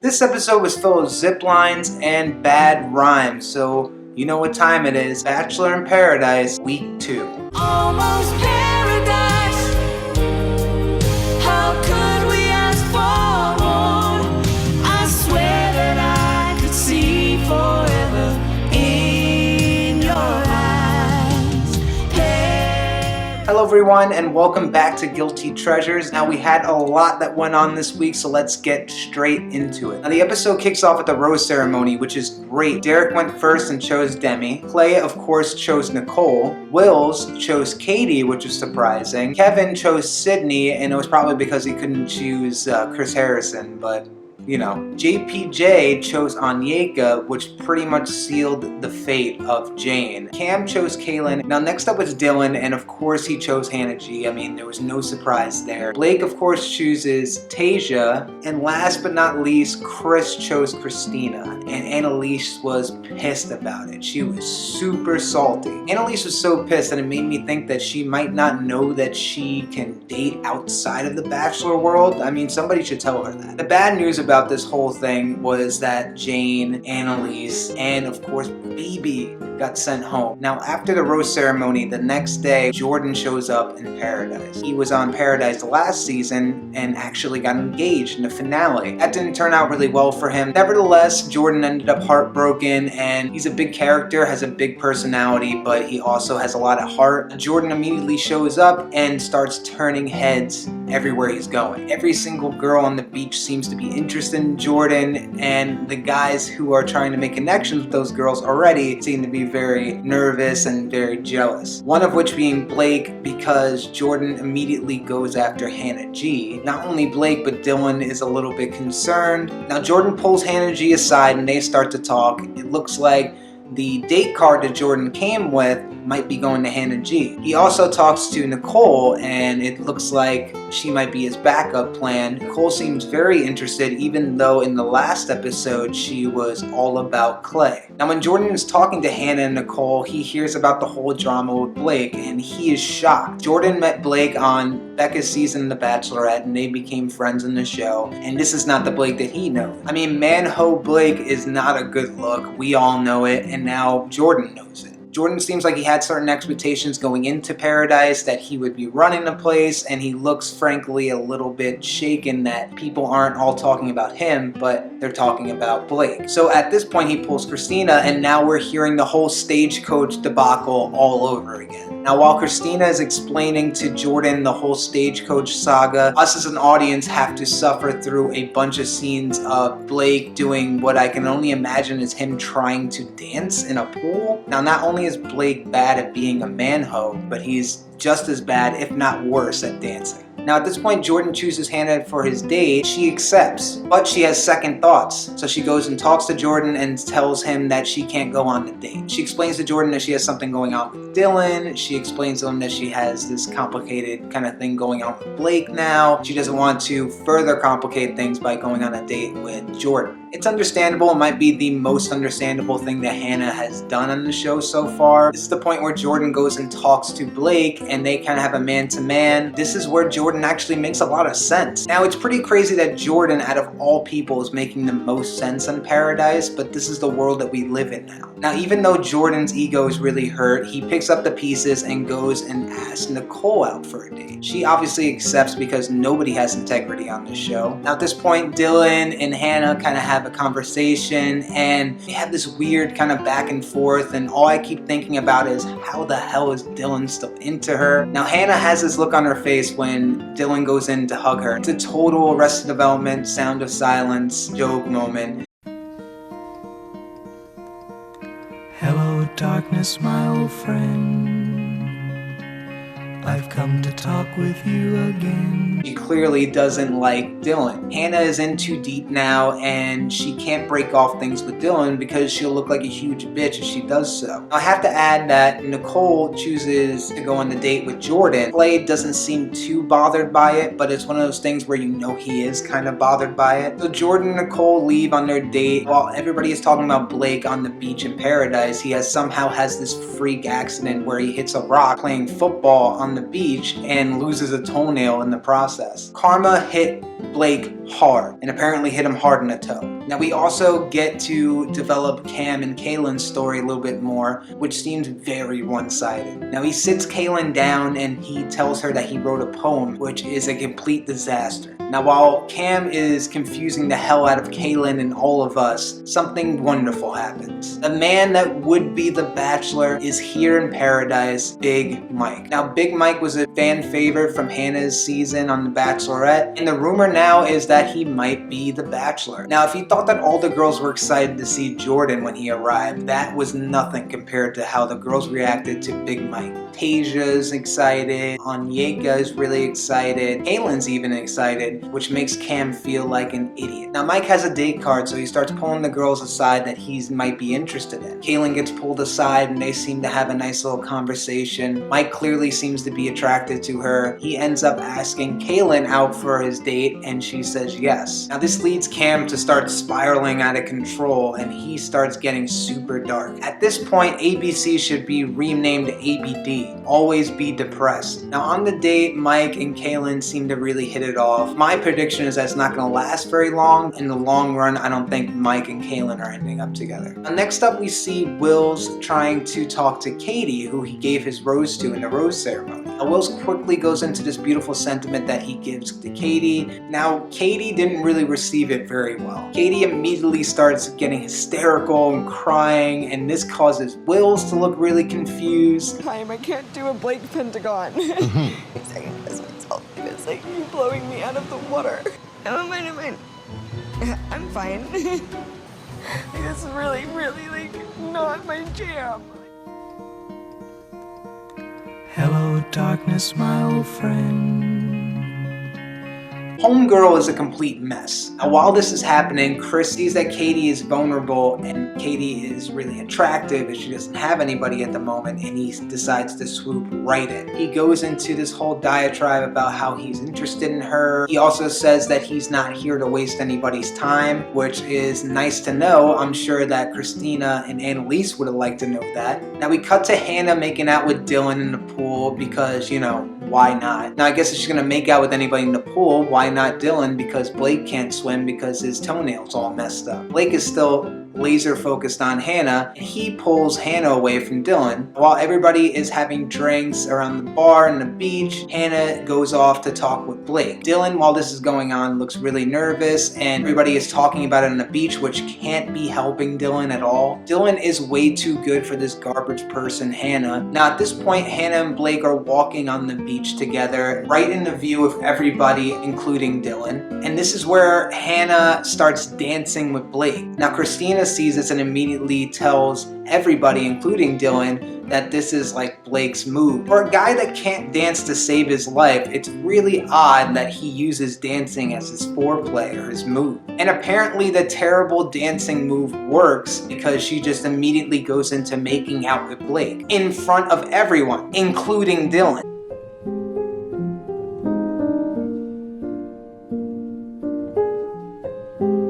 This episode was filled with zip lines and bad rhymes, so you know what time it is. Bachelor in Paradise, week 2. Almost paradise. How could we ask for more? I swear that I could see forever in your eyes. Hello everyone and welcome back to Guilty Treasures. Now we had a lot that went on this week, so let's get straight into it. Now the episode kicks off with the rose ceremony, which is great. Derek went first and chose Demi. Clay, of course, chose Nicole. Wills chose Katie, which was surprising. Kevin chose Sydney, and it was probably because he couldn't choose Chris Harrison, but you know. JPJ chose Onyeka, which pretty much sealed the fate of Jane. Cam chose Kaylin. Now next up was Dylan, and of course he chose Hannah G. I mean, there was no surprise there. Blake, of course, chooses Tasia. And last but not least, Chris chose Christina. And Annalise was pissed about it. She was super salty. Annalise was so pissed that it made me think that she might not know that she can date outside of the Bachelor world. I mean, somebody should tell her that. The bad news about this whole thing was that Jane, Annalise, and of course Baby got sent home. Now after the rose ceremony, the next day, Jordan shows up in Paradise. He was on Paradise last season and actually got engaged in the finale. That didn't turn out really well for him. Nevertheless, Jordan ended up heartbroken, and he's a big character, has a big personality, but he also has a lot of heart. Jordan immediately shows up and starts turning heads everywhere he's going. Every single girl on the beach seems to be interested in Jordan, and the guys who are trying to make connections with those girls already seem to be very nervous and very jealous. One of which being Blake, because Jordan immediately goes after Hannah G. Not only Blake, but Dylan is a little bit concerned. Now Jordan pulls Hannah G aside and they start to talk. It looks like the date card that Jordan came with might be going to Hannah G. He also talks to Nicole, and it looks like she might be his backup plan. Nicole seems very interested, even though in the last episode she was all about Clay. Now when Jordan is talking to Hannah and Nicole, he hears about the whole drama with Blake, and he is shocked. Jordan met Blake on Becca's season of The Bachelorette, and they became friends in the show, and this is not the Blake that he knows. I mean, man-ho Blake is not a good look. We all know it, and now Jordan knows it. Jordan seems like he had certain expectations going into Paradise that he would be running the place, and he looks frankly a little bit shaken that people aren't all talking about him, but they're talking about Blake. So at this point he pulls Christina, and now we're hearing the whole stagecoach debacle all over again. Now while Christina is explaining to Jordan the whole stagecoach saga, us as an audience have to suffer through a bunch of scenes of Blake doing what I can only imagine is him trying to dance in a pool. Now not only is Blake bad at being a man-ho, but he's just as bad, if not worse, at dancing. Now at this point, Jordan chooses Hannah for his date. She accepts, but she has second thoughts. So she goes and talks to Jordan and tells him that she can't go on the date. She explains to Jordan that she has something going on with Dylan. She explains to him that she has this complicated kind of thing going on with Blake now. She doesn't want to further complicate things by going on a date with Jordan. It's understandable. It might be the most understandable thing that Hannah has done on the show so far. This is the point where Jordan goes and talks to Blake, and they kind of have a man-to-man. This is where Jordan actually makes a lot of sense. Now, it's pretty crazy that Jordan, out of all people, is making the most sense in Paradise, but this is the world that we live in now. Now, even though Jordan's ego is really hurt, he picks up the pieces and goes and asks Nicole out for a date. She obviously accepts because nobody has integrity on this show. Now, at this point, Dylan and Hannah kind of have a conversation, and they have this weird kind of back and forth, and all I keep thinking about is how the hell is Dylan still into her? Now, Hannah has this look on her face when Dylan goes in to hug her. It's a total Arrested Development, Sound of Silence joke moment. Hello, darkness, my old friend. I've come to talk with you again. She clearly doesn't like Dylan. Hannah is in too deep now, and she can't break off things with Dylan because she'll look like a huge bitch if she does so. I have to add that Nicole chooses to go on the date with Jordan. Clay doesn't seem too bothered by it, but it's one of those things where you know he is kind of bothered by it. So Jordan and Nicole leave on their date. While everybody is talking about Blake on the beach in Paradise, he somehow has this freak accident where he hits a rock playing football on the beach and loses a toenail in the process. Karma hit Blake hard, and apparently hit him hard in the toe. Now we also get to develop Cam and Kaylin's story a little bit more, which seems very one-sided. Now he sits Kaylin down and he tells her that he wrote a poem, which is a complete disaster. Now while Cam is confusing the hell out of Kaylin and all of us, something wonderful happens. The man that would be the Bachelor is here in paradise, Big Mike. Now Big Mike was a fan favorite from Hannah's season on The Bachelorette, and the rumor now is that he might be the Bachelor. Now if you thought that all the girls were excited to see Jordan when he arrived, that was nothing compared to how the girls reacted to Big Mike. Tasia's excited, Onyeka is really excited, Kaylin's even excited, which makes Cam feel like an idiot. Now Mike has a date card, so he starts pulling the girls aside that he might be interested in. Kaylin gets pulled aside and they seem to have a nice little conversation. Mike clearly seems to be attracted to her. He ends up asking Kaylin out for his date and she says yes. Now this leads Cam to start spiraling out of control and he starts getting super dark. At this point, ABC should be renamed ABD. Always be depressed. Now on the date, Mike and Kaylin seem to really hit it off. My prediction is that it's not going to last very long. In the long run, I don't think Mike and Kaylin are ending up together. Now, next up, we see Wills trying to talk to Katie, who he gave his rose to in the rose ceremony. Now, Wills quickly goes into this beautiful sentiment that he gives to Katie. Now, Katie didn't really receive it very well. Katie immediately starts getting hysterical and crying, and this causes Wills to look really confused. I can't do a Blake pentagon. I'm second guess myself because like you blowing me out of the water. I'm fine. I'm fine. This is really like not my jam. Hello, darkness, my old friend. Homegirl is a complete mess. Now while this is happening, Chris sees that Katie is vulnerable and Katie is really attractive and she doesn't have anybody at the moment, and he decides to swoop right in. He goes into this whole diatribe about how he's interested in her. He also says that he's not here to waste anybody's time, which is nice to know. I'm sure that Christina and Annalise would have liked to know that. Now we cut to Hannah making out with Dylan in the pool because, you know, why not? Now I guess if she's gonna make out with anybody in the pool, why not Dylan? Because Blake can't swim because his toenails all messed up. Blake is still laser focused on Hannah, and he pulls Hannah away from Dylan. While everybody is having drinks around the bar and the beach, Hannah goes off to talk with Blake. Dylan, while this is going on, looks really nervous, and everybody is talking about it on the beach, which can't be helping Dylan at all. Dylan is way too good for this garbage person, Hannah. Now at this point, Hannah and Blake are walking on the beach together, right in the view of everybody, including Dylan. And this is where Hannah starts dancing with Blake. Now Christina sees this and immediately tells everybody, including Dylan, that this is like Blake's move. For a guy that can't dance to save his life, it's really odd that he uses dancing as his foreplay or his move. And apparently the terrible dancing move works because she just immediately goes into making out with Blake in front of everyone, including Dylan.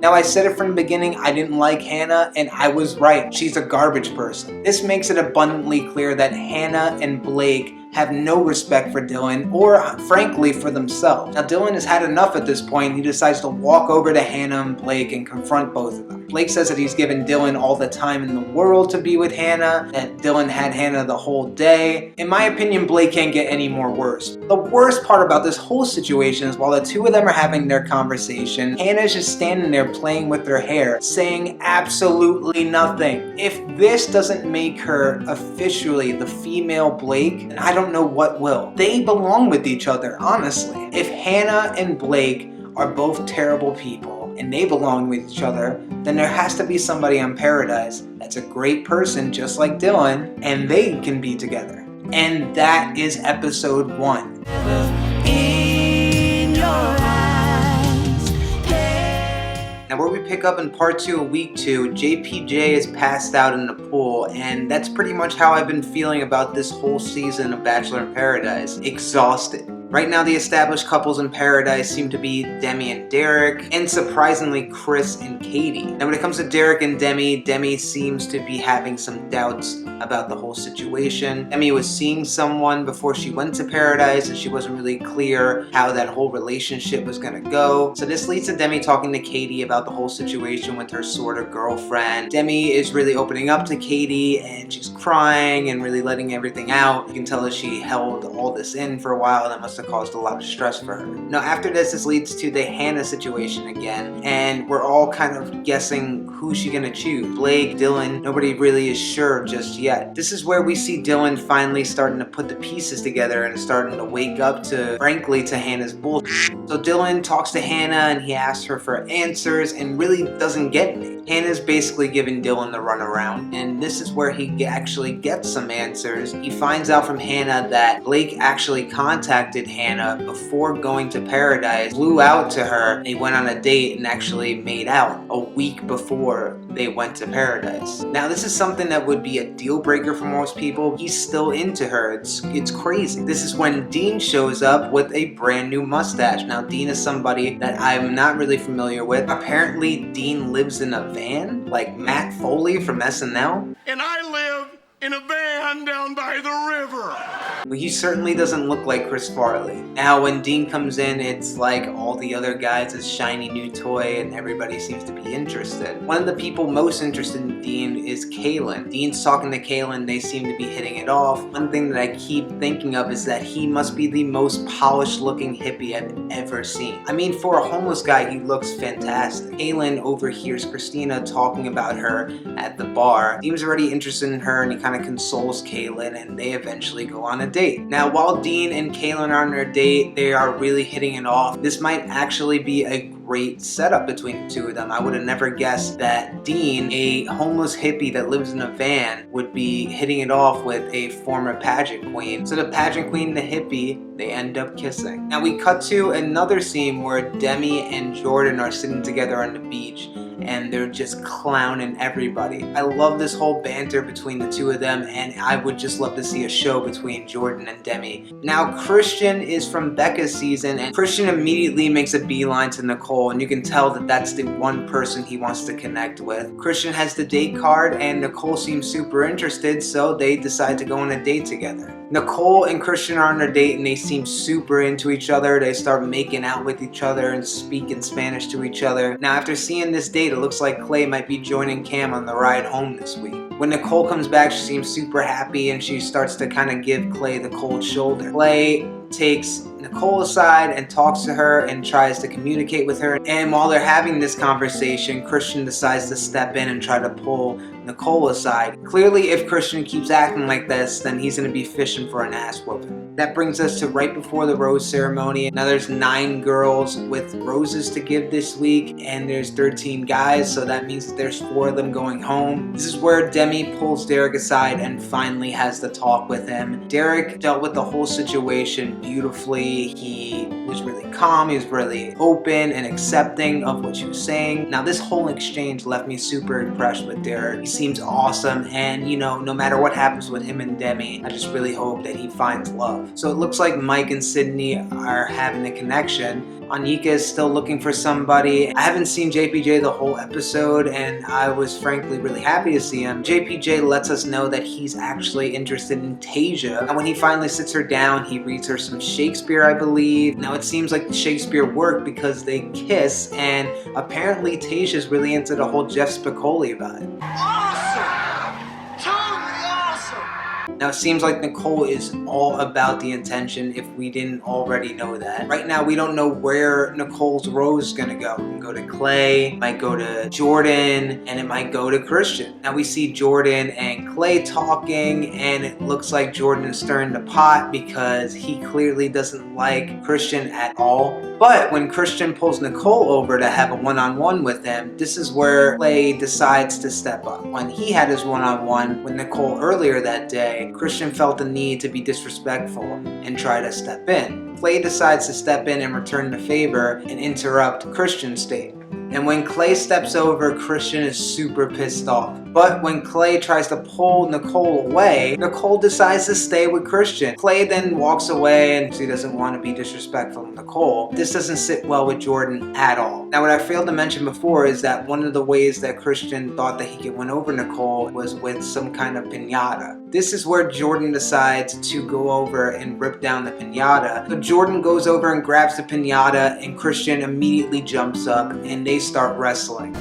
Now I said it from the beginning, I didn't like Hannah, and I was right. She's a garbage person. This makes it abundantly clear that Hannah and Blake have no respect for Dylan or, frankly, for themselves. Now Dylan has had enough at this point. He decides to walk over to Hannah and Blake and confront both of them. Blake says that he's given Dylan all the time in the world to be with Hannah, that Dylan had Hannah the whole day. In my opinion, Blake can't get any more worse. The worst part about this whole situation is while the two of them are having their conversation, Hannah's just standing there playing with her hair, saying absolutely nothing. If this doesn't make her officially the female Blake, then I don't know what will. They belong with each other, honestly. If Hannah and Blake are both terrible people and they belong with each other, then there has to be somebody on Paradise that's a great person just like Dylan, and they can be together. And that is episode 1. In your eyes, Now where we pick up in part 2 of week 2, JPJ is passed out in the pool, and that's pretty much how I've been feeling about this whole season of Bachelor in Paradise. Exhausted. Right now the established couples in Paradise seem to be Demi and Derek, and surprisingly Chris and Katie. Now when it comes to Derek and Demi, Demi seems to be having some doubts about the whole situation. Demi was seeing someone before she went to Paradise, and she wasn't really clear how that whole relationship was gonna go. So this leads to Demi talking to Katie about the whole situation with her sort of girlfriend. Demi is really opening up to Katie, and she's crying and really letting everything out. You can tell that she held all this in for a while, and that must have caused a lot of stress for her. Now after this leads to the Hannah situation again, and we're all kind of guessing who's she gonna choose. Blake, Dylan, nobody really is sure just yet. This is where we see Dylan finally starting to put the pieces together and starting to wake up to, frankly, to Hannah's bullshit. So Dylan talks to Hannah and he asks her for answers and really doesn't get any. Hannah's basically giving Dylan the runaround, and this is where he actually gets some answers. He finds out from Hannah that Blake actually contacted Hannah before going to Paradise, flew out to her, they went on a date and actually made out a week before they went to Paradise. Now this is something that would be a deal breaker for most people. He's still into her. It's crazy. This is when Dean shows up with a brand new mustache. Now Dean is somebody that I'm not really familiar with. Apparently Dean lives in a van, like Matt Foley from SNL. And I live in a van down by the river. Well, he certainly doesn't look like Chris Farley. Now when Dean comes in, it's like all the other guys, a shiny new toy, and everybody seems to be interested. One of the people most interested in Dean is Kaylin. Dean's talking to Kaylin, they seem to be hitting it off. One thing that I keep thinking of is that he must be the most polished looking hippie I've ever seen. I mean, for a homeless guy, he looks fantastic. Kaylin overhears Christina talking about her at the bar. Dean's already interested in her, and he kind of consoles Kaylin, and they eventually go on a date. Now while Dean and Kaylin are on their date, they are really hitting it off. This might actually be a great setup between the two of them. I would have never guessed that Dean, a homeless hippie that lives in a van, would be hitting it off with a former pageant queen. So the pageant queen and the hippie, they end up kissing. Now we cut to another scene where Demi and Jordan are sitting together on the beach, and they're just clowning everybody. I love this whole banter between the two of them, and I would just love to see a show between Jordan and Demi. Now Christian is from Becca's season, and Christian immediately makes a beeline to Nicole, and you can tell that that's the one person he wants to connect with. Christian has the date card, and Nicole seems super interested, so they decide to go on a date together. Nicole and Christian are on a date, and they seem super into each other. They start making out with each other and speaking Spanish to each other. Now after seeing this date, it looks like Clay might be joining Cam on the ride home this week. When Nicole comes back, she seems super happy, and she starts to kind of give Clay the cold shoulder. Clay takes Nicole aside and talks to her and tries to communicate with her. And while they're having this conversation, Christian decides to step in and try to pull Nicole aside. Clearly, if Christian keeps acting like this, then he's going to be fishing for an ass whooping. That brings us to right before the rose ceremony. Now there's 9 girls with roses to give this week, and there's 13 guys, so that means that there's 4 of them going home. This is where Demi pulls Derek aside and finally has the talk with him. Derek dealt with the whole situation beautifully. He was really calm, he was really open and accepting of what she was saying. Now this whole exchange left me super impressed with Derek. He seems awesome, and you know, no matter what happens with him and Demi, I just really hope that he finds love. So it looks like Mike and Sydney are having a connection. Anika is still looking for somebody. I haven't seen JPJ the whole episode, and I was frankly really happy to see him. JPJ lets us know that he's actually interested in Tasia, and when he finally sits her down, he reads her some Shakespeare, I believe. Now it seems like the Shakespeare worked because they kiss, and apparently Tasia's really into the whole Jeff Spicoli vibe. Now it seems like Nicole is all about the intention if we didn't already know that. Right now we don't know where Nicole's rose is gonna go. It can go to Clay, it might go to Jordan, and it might go to Christian. Now we see Jordan and Clay talking, and it looks like Jordan is stirring the pot because he clearly doesn't like Christian at all. But when Christian pulls Nicole over to have a one-on-one with him, this is where Clay decides to step up. When he had his one-on-one with Nicole earlier that day, Christian felt the need to be disrespectful and try to step in. Clay decides to step in and return the favor and interrupt Christian's date. And when Clay steps over, Christian is super pissed off. But when Clay tries to pull Nicole away, Nicole decides to stay with Christian. Clay then walks away and she doesn't want to be disrespectful to Nicole. This doesn't sit well with Jordan at all. Now, what I failed to mention before is that one of the ways that Christian thought that he could win over Nicole was with some kind of piñata. This is where Jordan decides to go over and rip down the piñata. So Jordan goes over and grabs the piñata and Christian immediately jumps up and they start wrestling. No,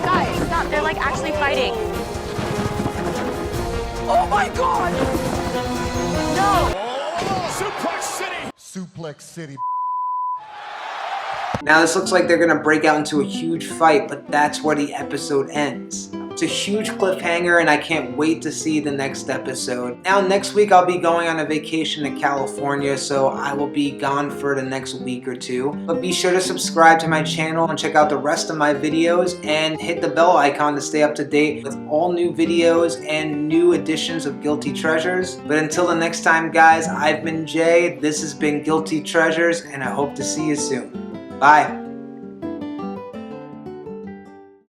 guys, stop. They're like actually fighting. Oh my god! No! Suplex City! Suplex City. Now this looks like they're gonna break out into a huge fight, but that's where the episode ends. It's a huge cliffhanger and I can't wait to see the next episode. Now next week I'll be going on a vacation to California, so I will be gone for the next week or two. But be sure to subscribe to my channel and check out the rest of my videos and hit the bell icon to stay up to date with all new videos and new editions of Guilty Treasures. But until the next time guys, I've been Jay, this has been Guilty Treasures, and I hope to see you soon. Bye.